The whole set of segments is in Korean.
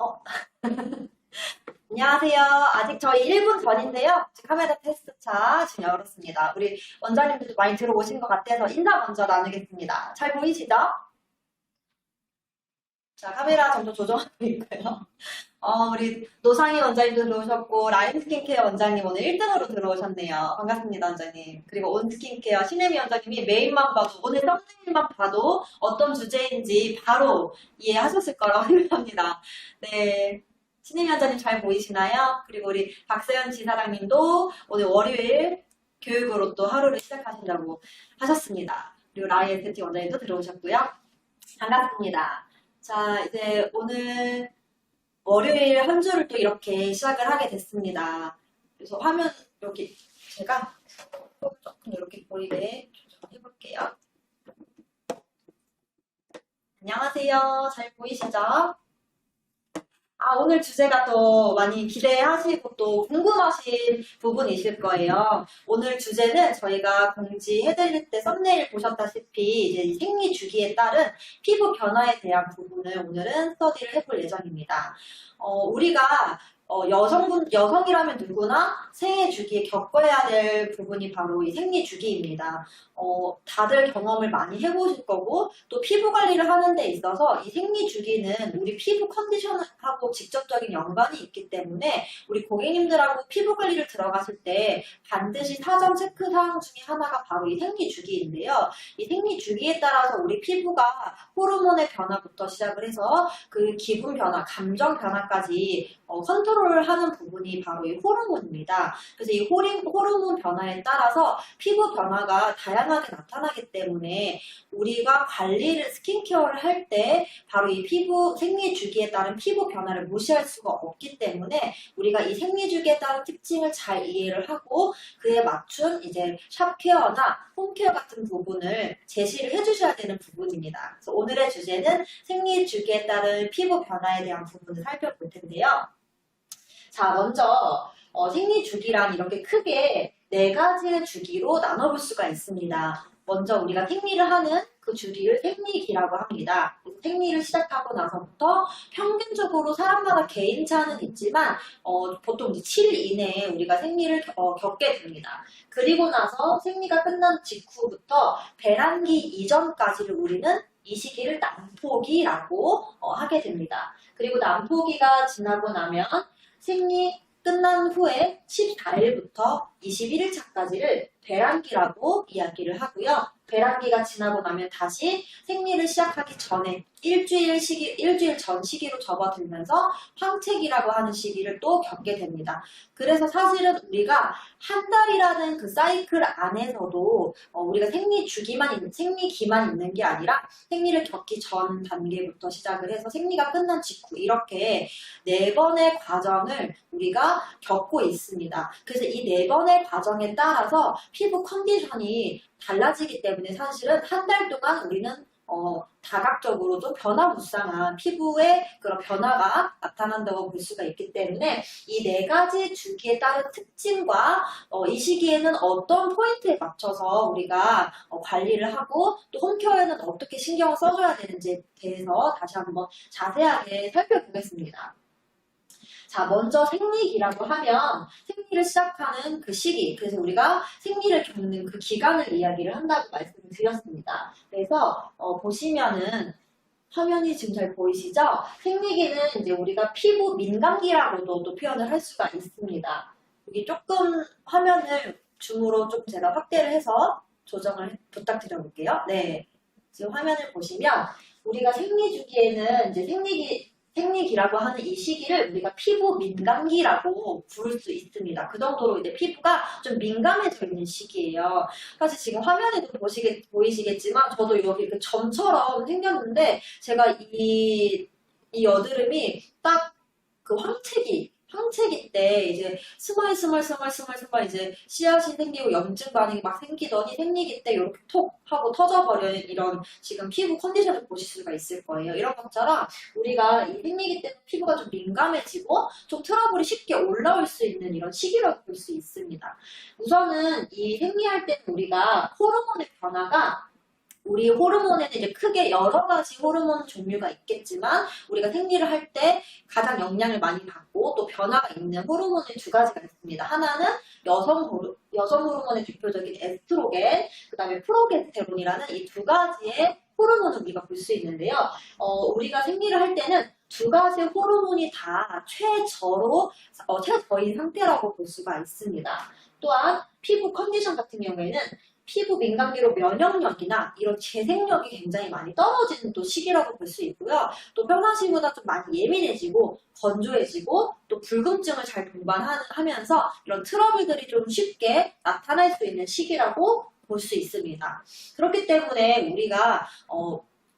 어, 안녕하세요. 아직 저희 1분 전인데요. 지금 카메라 테스트차 지금 열었습니다. 우리 원장님들도 많이 들어오신 것 같아서 인사 먼저 나누겠습니다. 잘 보이시죠? 자, 카메라 점점 조정하고 있고요. 우리 노상희 원장님도 들어오셨고, 라인 스킨케어 원장님 오늘 1등으로 들어오셨네요. 반갑습니다, 원장님. 그리고 온 스킨케어 신혜미 원장님이 메인만 봐도, 오늘 썸네일만 봐도 어떤 주제인지 바로 이해하셨을 거라고 생각합니다. 네. 신혜미 원장님 잘 보이시나요? 그리고 우리 박서연 지사장님도 오늘 월요일 교육으로 또 하루를 시작하신다고 하셨습니다. 그리고 라인 에스테틱 원장님도 들어오셨고요. 반갑습니다. 자, 이제 오늘 월요일 한 주를 또 이렇게 시작을 하게 됐습니다. 그래서 화면 여기 제가 조금 이렇게 보이게 조정해볼게요. 안녕하세요. 잘 보이시죠? 오늘 주제가 또 많이 기대하시고 또 궁금하신 부분이실 거예요. 오늘 주제는 저희가 공지해드릴 때 썸네일 보셨다시피 이제 이 생리 주기에 따른 피부 변화에 대한 부분을 오늘은 스터디를 해볼 예정입니다. 우리가 여성이라면 누구나 생애 주기에 겪어야 될 부분이 바로 이 생리 주기입니다. 다들 경험을 많이 해보실 거고, 또 피부 관리를 하는 데 있어서 이 생리 주기는 우리 피부 컨디션하고 직접적인 연관이 있기 때문에 우리 고객님들하고 피부 관리를 들어갔을 때 반드시 사전 체크 사항 중에 하나가 바로 이 생리 주기인데요. 이 생리 주기에 따라서 우리 피부가 호르몬의 변화부터 시작을 해서 그 기분 변화, 감정 변화까지 컨트롤을 하는 부분이 바로 이 호르몬입니다. 그래서 이 호르몬 변화에 따라서 피부 변화가 다양하게 나타나기 때문에 우리가 관리를, 스킨케어를 할 때 바로 이 피부 생리 주기에 따른 피부 변화를 무시할 수가 없기 때문에 우리가 이 생리 주기에 따른 특징을 잘 이해를 하고 그에 맞춘 이제 샵케어나 홈케어 같은 부분을 제시를 해주셔야 되는 부분입니다. 그래서 오늘의 주제는 생리 주기에 따른 피부 변화에 대한 부분을 살펴볼 텐데요. 자, 먼저 생리 주기란 이렇게 크게 네 가지의 주기로 나눠볼 수가 있습니다. 먼저 우리가 생리를 하는 그 주기를 생리기라고 합니다. 생리를 시작하고 나서부터 평균적으로 사람마다 개인차는 있지만 보통 이제 7일 이내에 우리가 생리를 겪게 됩니다. 그리고 나서 생리가 끝난 직후부터 배란기 이전까지를 우리는 이 시기를 난포기라고 하게 됩니다. 그리고 난포기가 지나고 나면 생리 끝난 후에 14일부터 21일차까지를 배란기라고 이야기를 하고요. 배란기가 지나고 나면 다시 생리를 시작하기 전에 일주일 전 시기로 접어들면서 황체기라고 하는 시기를 또 겪게 됩니다. 그래서 사실은 우리가 한 달이라는 그 사이클 안에서도 우리가 생리기만 있는 게 아니라 생리를 겪기 전 단계부터 시작을 해서 생리가 끝난 직후 이렇게 네 번의 과정을 우리가 겪고 있습니다. 그래서 이 네 번의 과정에 따라서 피부 컨디션이 달라지기 때문에 사실은 한 달 동안 우리는 다각적으로도 변화무쌍한 피부의 그런 변화가 나타난다고 볼 수가 있기 때문에 이 네 가지 주기에 따른 특징과 이 시기에는 어떤 포인트에 맞춰서 우리가 관리를 하고 또 홈케어에는 어떻게 신경을 써줘야 되는지에 대해서 다시 한번 자세하게 살펴보겠습니다. 자, 먼저 생리기라고 하면 생리를 시작하는 그 시기, 그래서 우리가 생리를 겪는 그 기간을 이야기를 한다고 말씀을 드렸습니다. 그래서 보시면은 화면이 지금 잘 보이시죠? 생리기는 이제 우리가 피부 민감기라고도 또 표현을 할 수가 있습니다. 여기 조금 화면을 줌으로 좀 제가 확대를 해서 조정을 부탁드려 볼게요. 네. 지금 화면을 보시면 우리가 생리 주기에는 이제 생리기라고 하는 이 시기를 우리가 피부 민감기라고 부를 수 있습니다. 그 정도로 이제 피부가 좀 민감해져 있는 시기예요. 사실 지금 화면에도 보이시겠지만 저도 여기 이렇게 점처럼 생겼는데 제가 이 여드름이 딱 그 황체기 때 이제 스멀 이제 씨앗이 생기고 염증 반응이 막 생기더니 생리기 때 이렇게 톡 하고 터져버리는 이런 지금 피부 컨디션을 보실 수가 있을 거예요. 이런 것처럼 우리가 이 생리기 때 피부가 좀 민감해지고 좀 트러블이 쉽게 올라올 수 있는 이런 시기라고 볼 수 있습니다. 우선은 이 생리할 때는 우리가 호르몬의 변화가 우리 호르몬에는 이제 크게 여러 가지 호르몬 종류가 있겠지만 우리가 생리를 할 때 가장 영향을 많이 받고 또 변화가 있는 호르몬이 두 가지가 있습니다. 하나는 여성 호르몬의 대표적인 에스트로겐, 그 다음에 프로게스테론이라는 이 두 가지의 호르몬을 우리가 볼 수 있는데요. 우리가 생리를 할 때는 두 가지 호르몬이 다 최저인 상태라고 볼 수가 있습니다. 또한 피부 컨디션 같은 경우에는 피부 민감기로 면역력이나 이런 재생력이 굉장히 많이 떨어지는 또 시기라고 볼 수 있고요. 또 평상시보다 좀 많이 예민해지고 건조해지고 또 불금증을 잘 동반하면서 이런 트러블들이 좀 쉽게 나타날 수 있는 시기라고 볼 수 있습니다. 그렇기 때문에 우리가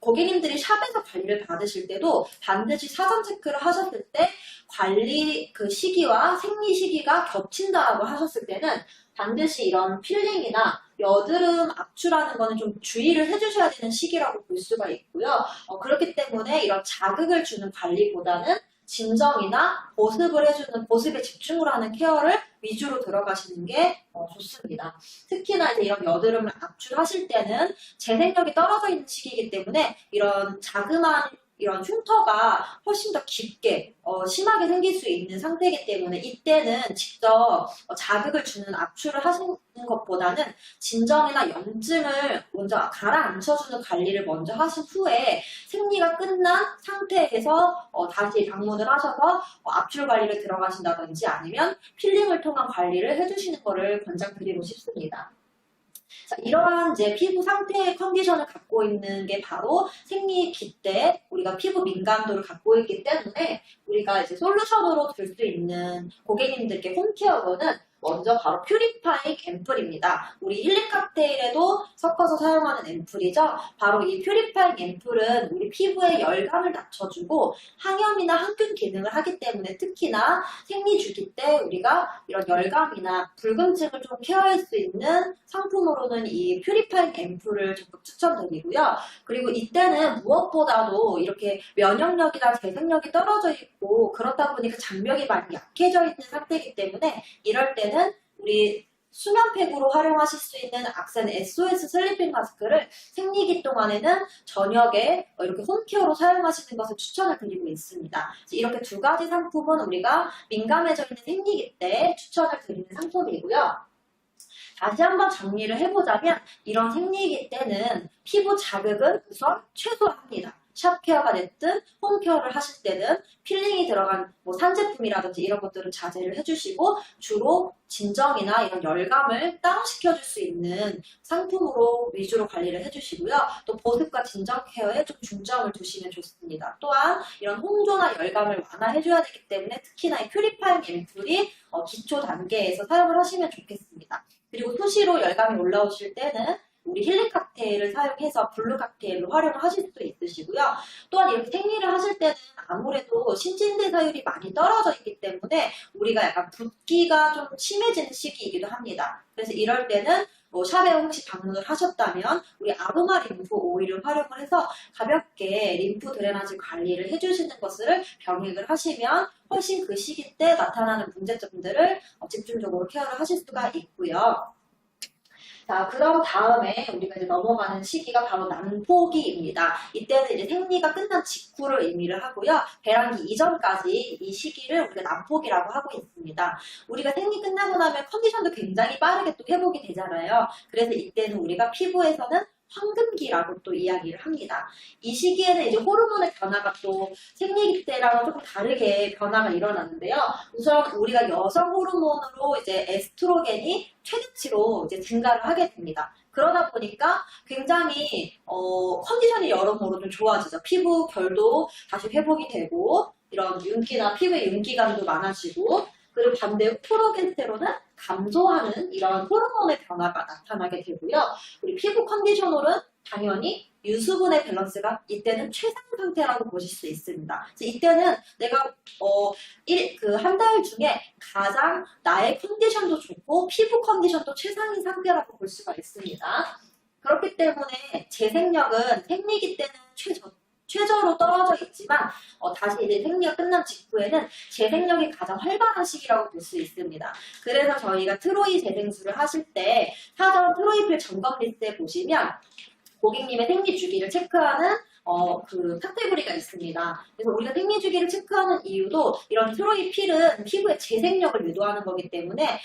고객님들이 샵에서 관리를 받으실 때도 반드시 사전 체크를 하셨을 때 관리 그 시기와 생리 시기가 겹친다라고 하셨을 때는 반드시 이런 필링이나 여드름 압출하는 거는 좀 주의를 해주셔야 되는 시기라고 볼 수가 있고요. 그렇기 때문에 이런 자극을 주는 관리보다는 진정이나 보습에 집중을 하는 케어를 위주로 들어가시는 게 좋습니다. 특히나 이제 이런 여드름을 압출하실 때는 재생력이 떨어져 있는 시기이기 때문에 이런 자그마한 이런 흉터가 훨씬 더 깊게 심하게 생길 수 있는 상태이기 때문에 이때는 직접 자극을 주는 압출을 하시는 것보다는 진정이나 염증을 먼저 가라앉혀주는 관리를 먼저 하신 후에 생리가 끝난 상태에서 다시 방문을 하셔서 압출 관리를 들어가신다든지 아니면 필링을 통한 관리를 해주시는 것을 권장드리고 싶습니다. 자, 이러한 이제 피부 상태의 컨디션을 갖고 있는 게 바로 생리기 때 우리가 피부 민감도를 갖고 있기 때문에 우리가 이제 솔루션으로 들 수 있는 고객님들께 홈케어로는 먼저 바로 퓨리파잉 앰플입니다. 우리 힐링 칵테일에도 섞어서 사용하는 앰플이죠. 바로 이 퓨리파잉 앰플은 우리 피부의 열감을 낮춰주고 항염이나 항균 기능을 하기 때문에 특히나 생리 주기 때 우리가 이런 열감이나 불금증을 좀 케어할 수 있는 상품으로는 이 퓨리파잉 앰플을 적극 추천드리고요. 그리고 이때는 무엇보다도 이렇게 면역력이나 재생력이 떨어져 있고 그렇다 보니까 장벽이 많이 약해져 있는 상태이기 때문에 이럴 때는 우리 수면팩으로 활용하실 수 있는 악센 SOS 슬리핑 마스크를 생리기 동안에는 저녁에 이렇게 홈케어로 사용하시는 것을 추천을 드리고 있습니다. 이렇게 두 가지 상품은 우리가 민감해져 있는 생리기 때 추천을 드리는 상품이고요. 다시 한번 정리를 해보자면 이런 생리기 때는 피부 자극은 우선 최소화합니다. 샵 케어가 됐든 홈 케어를 하실 때는 필링이 들어간 산제품이라든지 이런 것들은 자제를 해주시고 주로 진정이나 이런 열감을 다운시켜줄 수 있는 상품으로 위주로 관리를 해주시고요. 또 보습과 진정 케어에 좀 중점을 두시면 좋습니다. 또한 이런 홍조나 열감을 완화해줘야 되기 때문에 특히나 이 퓨리파잉 앰플이 기초 단계에서 사용을 하시면 좋겠습니다. 그리고 수시로 열감이 올라오실 때는 우리 힐링 칵테일을 사용해서 블루 칵테일로 활용을 하실 수도 있으시고요. 또한 이렇게 생리를 하실 때는 아무래도 신진대사율이 많이 떨어져 있기 때문에 우리가 약간 붓기가 좀 심해지는 시기이기도 합니다. 그래서 이럴 때는 샵에 혹시 방문을 하셨다면 우리 아로마 림프 오일을 활용을 해서 가볍게 림프 드레나지 관리를 해주시는 것을 병행을 하시면 훨씬 그 시기 때 나타나는 문제점들을 집중적으로 케어를 하실 수가 있고요. 자, 그럼 다음에 우리가 이제 넘어가는 시기가 바로 난포기입니다. 이때는 이제 생리가 끝난 직후를 의미를 하고요. 배란기 이전까지 이 시기를 우리가 난포기라고 하고 있습니다. 우리가 생리 끝나고 나면 컨디션도 굉장히 빠르게 또 회복이 되잖아요. 그래서 이때는 우리가 피부에서는 황금기라고 또 이야기를 합니다. 이 시기에는 이제 호르몬의 변화가 또 생리기 때랑은 조금 다르게 변화가 일어나는데요. 우선 우리가 여성 호르몬으로 이제 에스트로겐이 최대치로 이제 증가를 하게 됩니다. 그러다 보니까 굉장히 컨디션이 여러모로 좀 좋아지죠. 피부 결도 다시 회복이 되고 이런 윤기나 피부의 윤기감도 많아지고 그리고 반대로 프로게스테론은 감소하는 이런 호르몬의 변화가 나타나게 되고요. 우리 피부 컨디션으로는 당연히 유수분의 밸런스가 이때는 최상 상태라고 보실 수 있습니다. 이때는 내가 한 달 중에 가장 나의 컨디션도 좋고 피부 컨디션도 최상인 상태라고 볼 수가 있습니다. 그렇기 때문에 재생력은 생리기 때는 최저로 떨어져 있지만 다시 이제 생리가 끝난 직후에는 재생력이 가장 활발한 시기라고 볼 수 있습니다. 그래서 저희가 트로이 재생술을 하실 때 사전 트로이필 점검 리스트에 보시면 고객님의 생리 주기를 체크하는 그 카테고리가 있습니다. 그래서 우리가 생리 주기를 체크하는 이유도 이런 트로이필은 피부의 재생력을 유도하는 거기 때문에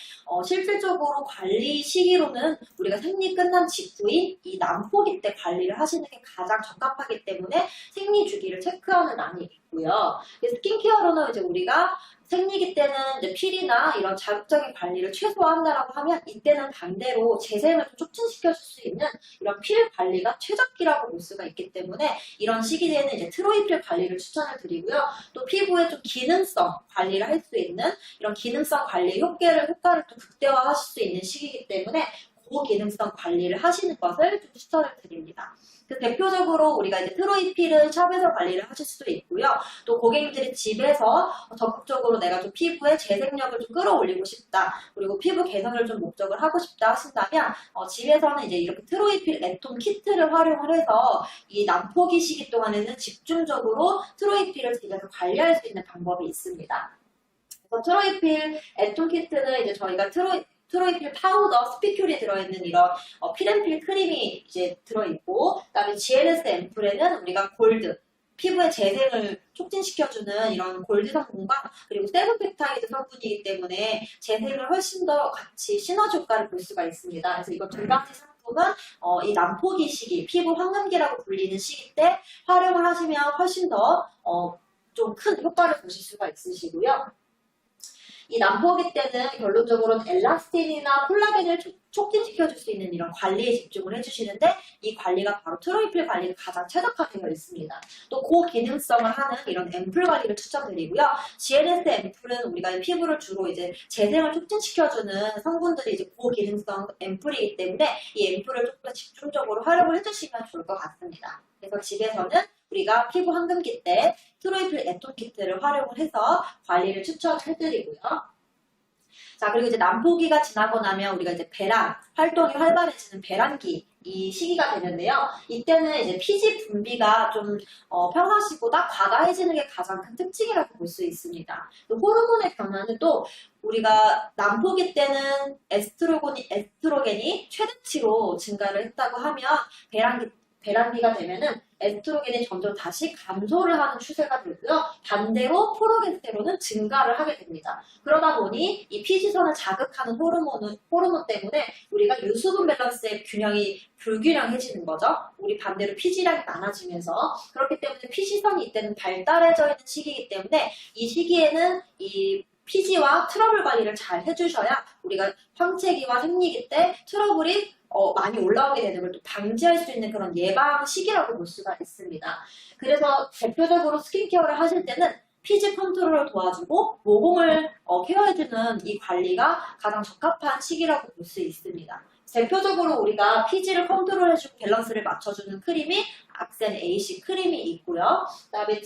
실질적으로 관리 시기로는 우리가 생리 끝난 직후인 이 난포기 때 관리를 하시는 게 가장 적합하기 때문에 생리 주기를 체크하는 안이 있고요. 스킨케어로는 이제 우리가 생리기 때는 이제 필이나 이런 자극적인 관리를 최소화한다라고 하면 이때는 반대로 재생을 좀 촉진시켜줄 수 있는 이런 필 관리가 최적기라고 볼 수가 있기 때문에 이런 시기에는 이제 트로이필 관리를 추천을 드리고요. 또 피부의 좀 기능성 관리를 할 수 있는 이런 기능성 관리 효과를 또 극대화하실 수 있는 시기이기 때문에 고기능성 관리를 하시는 것을 좀 추천을 드립니다. 대표적으로 우리가 이제 트로이필은 샵에서 관리를 하실 수도 있고요. 또 고객님들이 집에서 적극적으로 내가 좀 피부에 재생력을 좀 끌어올리고 싶다. 그리고 피부 개선을 좀 목적을 하고 싶다 하신다면 집에서는 이제 이렇게 트로이필 애톰 키트를 활용을 해서 이 난포기 시기 동안에는 집중적으로 트로이필을 집에서 관리할 수 있는 방법이 있습니다. 그래서 트로이필 애톰 키트는 이제 저희가 트로이필 파우더, 스피큘이 들어있는 이런 필앤필 크림이 이제 들어있고, 그다음에 GNS 앰플에는 우리가 골드, 피부의 재생을 촉진시켜주는 이런 골드 성분과 그리고 세븐펩타이드 성분이기 때문에 재생을 훨씬 더 같이 시너지 효과를 볼 수가 있습니다. 그래서 이거 두 가지 상품은 이 난포기 시기, 피부 황금기라고 불리는 시기 때 활용을 하시면 훨씬 더 좀 큰 효과를 보실 수가 있으시고요. 이 난포기 때는 결론적으로는 엘라스틴이나 콜라겐을 촉진시켜줄 수 있는 이런 관리에 집중을 해주시는데 이 관리가 바로 트로이필 관리가 가장 최적화되어 있습니다. 또 고기능성을 하는 이런 앰플 관리를 추천드리고요. GNS 앰플은 우리가 피부를 주로 이제 재생을 촉진시켜주는 성분들이 이제 고기능성 앰플이기 때문에 이 앰플을 조금 더 집중적으로 활용을 해주시면 좋을 것 같습니다. 그래서 집에서는 우리가 피부 황금기 때 트로이필 애톰 키트를 활용을 해서 관리를 추천해드리고요. 자, 그리고 이제 난포기가 지나고 나면 우리가 이제 배란, 활동이 활발해지는 배란기, 이 시기가 되는데요. 이때는 이제 피지 분비가 좀 평상시보다 과다해지는 게 가장 큰 특징이라고 볼 수 있습니다. 호르몬의 변화는 또 우리가 난포기 때는 에스트로겐이 최대치로 증가를 했다고 하면 배란기가 되면은 에스트로겐이 점점 다시 감소를 하는 추세가 되고요. 반대로 프로게스테론은 증가를 하게 됩니다. 그러다 보니 이 피지선을 자극하는 호르몬 때문에 우리가 유수분 밸런스의 균형이 불균형해지는 거죠. 우리 반대로 피지량이 많아지면서 그렇기 때문에 피지선이 이때는 발달해져 있는 시기이기 때문에 이 시기에는 이 피지와 트러블 관리를 잘 해주셔야 우리가 황체기와 생리기 때 트러블이 많이 올라오게 되는 걸 또 방지할 수 있는 그런 예방 시기라고 볼 수가 있습니다. 그래서 대표적으로 스킨케어를 하실 때는 피지 컨트롤을 도와주고 모공을 케어해주는 이 관리가 가장 적합한 시기라고 볼 수 있습니다. 대표적으로 우리가 피지를 컨트롤해주고 밸런스를 맞춰주는 크림이 악센 AC 크림이 있고요. 그다음에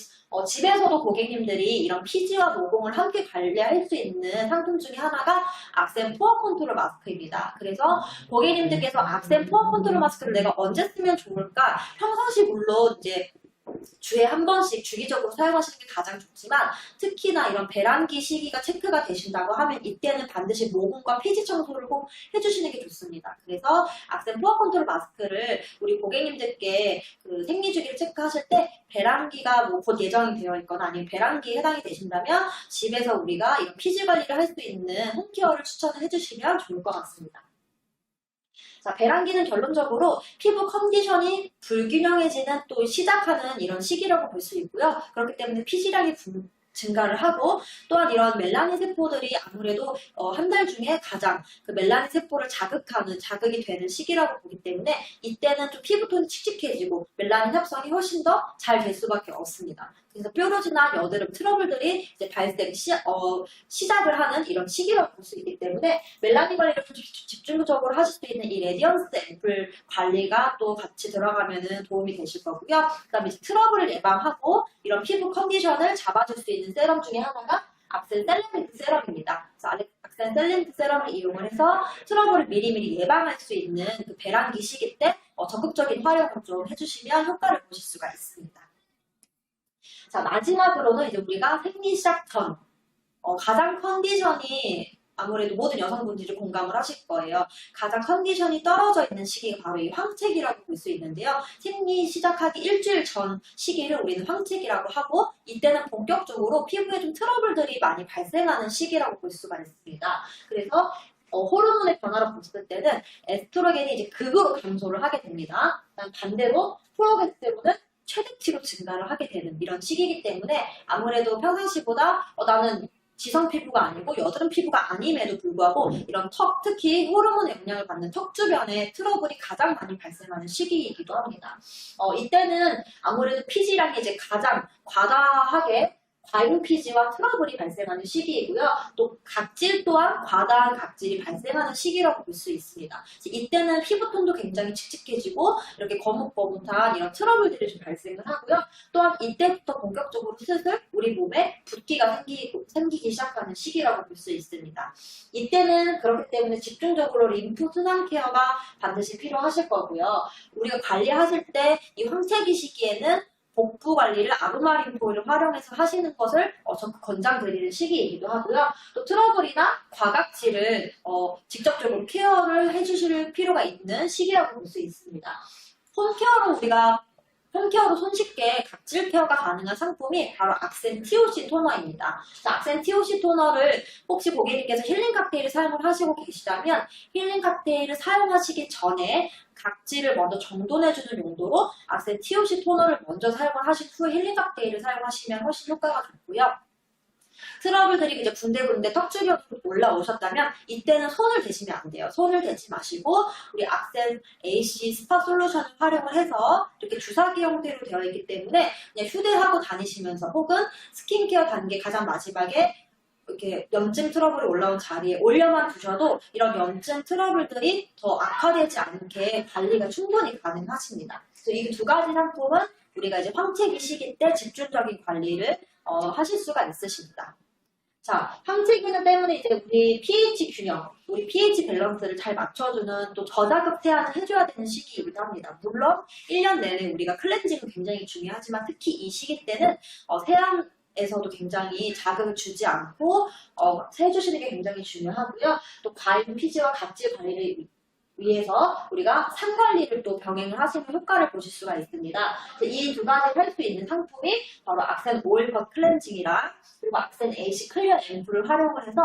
집에서도 고객님들이 이런 피지와 모공을 함께 관리할 수 있는 상품 중에 하나가 악센 포어 컨트롤 마스크입니다. 그래서 고객님들께서 악센 포어 컨트롤 마스크를 내가 언제 쓰면 좋을까? 평상시 물론 이제 주에 한 번씩 주기적으로 사용하시는 게 가장 좋지만 특히나 이런 배란기 시기가 체크가 되신다고 하면 이때는 반드시 모공과 피지 청소를 꼭 해주시는 게 좋습니다. 그래서 악센 포어 컨트롤 마스크를 우리 고객님들께 그 생리주기를 체크하실 때 배란기가 뭐 곧 예정이 되어 있거나 아니면 배란기에 해당이 되신다면 집에서 우리가 이런 피지 관리를 할 수 있는 홈케어를 추천을 해주시면 좋을 것 같습니다. 자, 배란기는 결론적으로 피부 컨디션이 불균형해지는 또 시작하는 이런 시기라고 볼 수 있고요. 그렇기 때문에 피지량이 증가를 하고 또한 이런 멜라닌 세포들이 아무래도 한 달 중에 가장 그 멜라닌 세포를 자극이 되는 시기라고 보기 때문에 이때는 좀 피부톤이 칙칙해지고 멜라닌 합성이 훨씬 더 잘 될 수밖에 없습니다. 그래서 뾰루지나 여드름 트러블들이 이제 시작을 하는 이런 시기라고 볼 수 있기 때문에 멜라닌 관리를 좀 집중적으로 하실 수 있는 이 레디언스 앰플 관리가 또 같이 들어가면은 도움이 되실 거고요. 그다음에 트러블을 예방하고 이런 피부 컨디션을 잡아줄 수 있는 세럼 중에 하나가 악센 셀렌트 세럼입니다. 그래서 악센 셀렌트 세럼을 이용을 해서 트러블을 미리미리 예방할 수 있는 그 배란기 시기 때 적극적인 활용을 좀 해주시면 효과를 보실 수가 있습니다. 자, 마지막으로는 이제 우리가 생리 시작 전 가장 컨디션이 아무래도 모든 여성분들이 공감을 하실 거예요. 가장 컨디션이 떨어져 있는 시기가 바로 이 황체기라고 볼 수 있는데요. 생리 시작하기 일주일 전 시기를 우리는 황체기라고 하고, 이때는 본격적으로 피부에 좀 트러블들이 많이 발생하는 시기라고 볼 수가 있습니다. 그래서 호르몬의 변화를 봤을 때는 에스트로겐이 이제 극으로 감소를 하게 됩니다. 반대로 프로게스테론은 최대치로 증가를 하게 되는 이런 시기이기 때문에 아무래도 평상시보다 나는 지성 피부가 아니고 여드름 피부가 아님에도 불구하고 이런 턱, 특히 호르몬의 영향을 받는 턱 주변에 트러블이 가장 많이 발생하는 시기이기도 합니다. 이때는 아무래도 피지량이 이제 가장 과다하게 과잉 피지와 트러블이 발생하는 시기이고요. 또 각질 또한 과다한 각질이 발생하는 시기라고 볼 수 있습니다. 이때는 피부톤도 굉장히 칙칙해지고 이렇게 거뭇거뭇한 이런 트러블들이 좀 발생을 하고요. 또한 이때부터 본격적으로 슬슬 우리 몸에 붓기가 생기기 시작하는 시기라고 볼 수 있습니다. 이때는 그렇기 때문에 집중적으로 림프 순환 케어가 반드시 필요하실 거고요. 우리가 관리하실 때 이 황체기 시기에는 복부 관리를 아로마린 오일을 활용해서 하시는 것을 적극 권장드리는 시기이기도 하고요. 또 트러블이나 과각질을 직접적으로 케어를 해주실 필요가 있는 시기라고 볼 수 있습니다. 홈케어로 손쉽게 각질 케어가 가능한 상품이 바로 악센 TOC 토너입니다. 악센 TOC 토너를 혹시 고객님께서 힐링 칵테일을 사용을 하시고 계시다면 힐링 칵테일을 사용하시기 전에 각질을 먼저 정돈해주는 용도로 악센 TOC 토너를 먼저 사용을 하신 후에 힐링 칵테일을 사용하시면 훨씬 효과가 좋고요. 트러블들이 이제 군데군데 턱 주변으로 올라오셨다면 이때는 손을 대시면 안 돼요. 손을 대지 마시고 우리 악센 AC 스파 솔루션을 활용을 해서 이렇게 주사기 형태로 되어 있기 때문에 그냥 휴대하고 다니시면서 혹은 스킨케어 단계 가장 마지막에 이렇게 염증 트러블이 올라온 자리에 올려만 두셔도 이런 염증 트러블들이 더 악화되지 않게 관리가 충분히 가능하십니다. 그래서 이 두 가지 상품은 우리가 이제 황체기 시기 때 집중적인 관리를 하실 수가 있으십니다. 자, 황체기는 때문에 이제 우리 pH 균형, 우리 pH 밸런스를 잘 맞춰주는 또 저자극 세안을 해줘야 되는 시기이기도 합니다. 물론 1년 내내 우리가 클렌징은 굉장히 중요하지만 특히 이 시기 때는 세안에서도 굉장히 자극을 주지 않고 해주시는 게 굉장히 중요하고요. 또 과잉 피지와 각질 관리를 위해서 우리가 산 관리를 또 병행을 하시면 효과를 보실 수가 있습니다. 이 두 가지 할 수 있는 상품이 바로 악센 오일 컷 클렌징이랑 그리고 악센 AC 클리어 앰플을 활용을 해서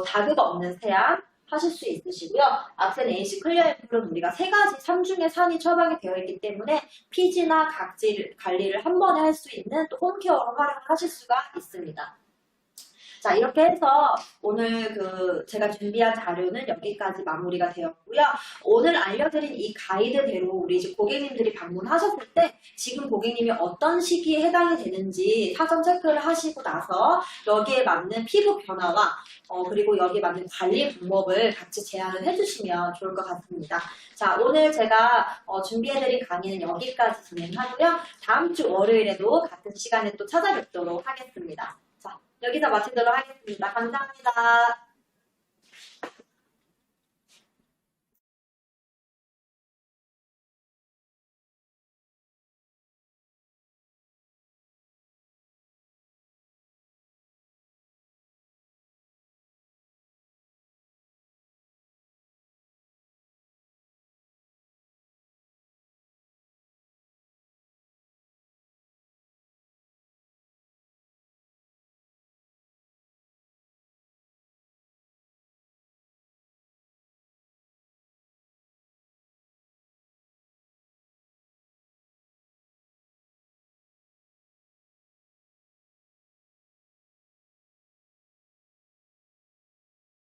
자극 없는 세안 하실 수 있으시고요. 악센 AC 클리어 앰플은 우리가 3가지 3중의 산이 처방이 되어 있기 때문에 피지나 각질 관리를 한 번에 할 수 있는 또 홈케어로 활용을 하실 수가 있습니다. 자, 이렇게 해서 오늘 제가 준비한 자료는 여기까지 마무리가 되었고요. 오늘 알려드린 이 가이드대로 우리 이제 고객님들이 방문하셨을 때 지금 고객님이 어떤 시기에 해당이 되는지 사전 체크를 하시고 나서 여기에 맞는 피부 변화와 그리고 여기에 맞는 관리 방법을 같이 제안을 해주시면 좋을 것 같습니다. 자, 오늘 제가 준비해드린 강의는 여기까지 진행하고요. 다음 주 월요일에도 같은 시간에 또 찾아뵙도록 하겠습니다. 여기서 마치도록 하겠습니다. 감사합니다.